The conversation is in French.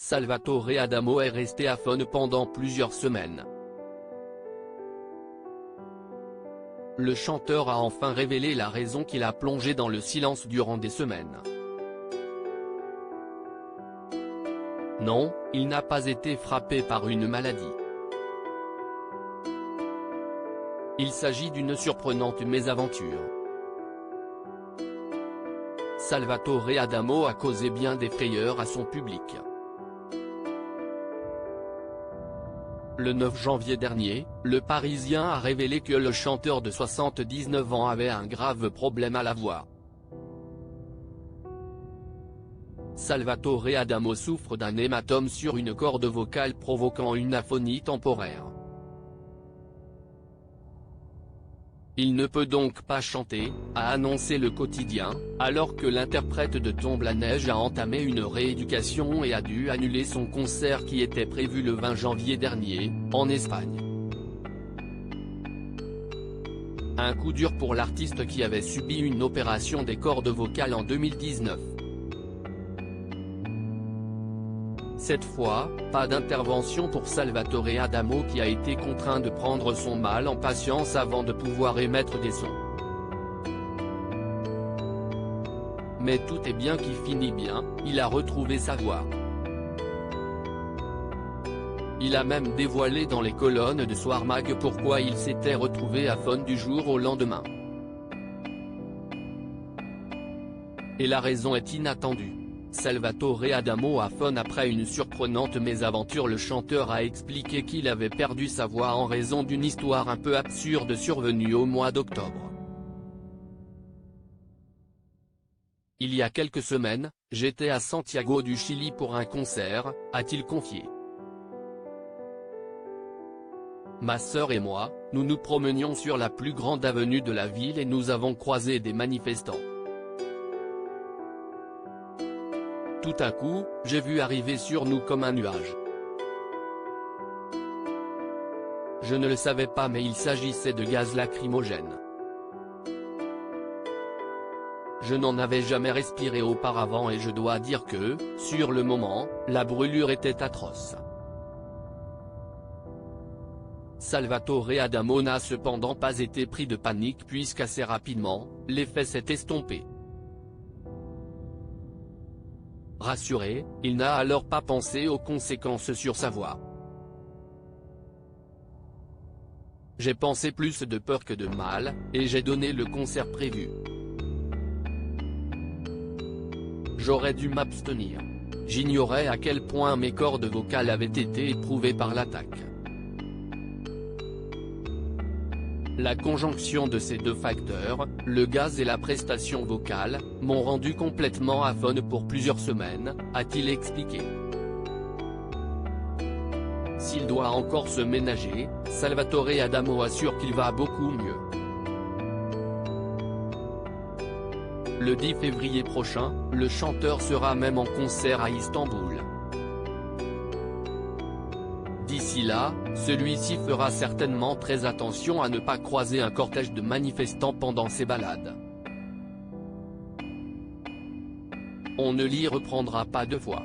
Salvatore Adamo est resté aphone pendant plusieurs semaines. Le chanteur a enfin révélé la raison qui l'a plongé dans le silence durant des semaines. Non, il n'a pas été frappé par une maladie. Il s'agit d'une surprenante mésaventure. Salvatore Adamo a causé bien des frayeurs à son public. Le 9 janvier dernier, le Parisien a révélé que le chanteur de 79 ans avait un grave problème à la voix. Salvatore Adamo souffre d'un hématome sur une corde vocale provoquant une aphonie temporaire. Il ne peut donc pas chanter, a annoncé le quotidien, alors que l'interprète de Tombe la neige a entamé une rééducation et a dû annuler son concert qui était prévu le 20 janvier dernier, en Espagne. Un coup dur pour l'artiste qui avait subi une opération des cordes vocales en 2019. Cette fois, pas d'intervention pour Salvatore Adamo qui a été contraint de prendre son mal en patience avant de pouvoir émettre des sons. Mais tout est bien qui finit bien, il a retrouvé sa voix. Il a même dévoilé dans les colonnes de Soir Mag pourquoi il s'était retrouvé aphone du jour au lendemain. Et la raison est inattendue. Salvatore Adamo aphone après une surprenante mésaventure. Le chanteur a expliqué qu'il avait perdu sa voix en raison d'une histoire un peu absurde survenue au mois d'octobre. Il y a quelques semaines, j'étais à Santiago du Chili pour un concert, a-t-il confié. Ma sœur et moi, nous nous promenions sur la plus grande avenue de la ville et nous avons croisé des manifestants. Tout à coup, j'ai vu arriver sur nous comme un nuage. Je ne le savais pas mais il s'agissait de gaz lacrymogène. Je n'en avais jamais respiré auparavant et je dois dire que, sur le moment, la brûlure était atroce. Salvatore Adamo n'a cependant pas été pris de panique puisqu'assez rapidement, l'effet s'est estompé. Rassuré, il n'a alors pas pensé aux conséquences sur sa voix. J'ai pensé plus de peur que de mal, et j'ai donné le concert prévu. J'aurais dû m'abstenir. J'ignorais à quel point mes cordes vocales avaient été éprouvées par l'attaque. La conjonction de ces deux facteurs, le gaz et la prestation vocale, m'ont rendu complètement aphone pour plusieurs semaines, a-t-il expliqué. S'il doit encore se ménager, Salvatore Adamo assure qu'il va beaucoup mieux. Le 10 février prochain, le chanteur sera même en concert à Istanbul. D'ici là, celui-ci fera certainement très attention à ne pas croiser un cortège de manifestants pendant ses balades. On ne l'y reprendra pas deux fois.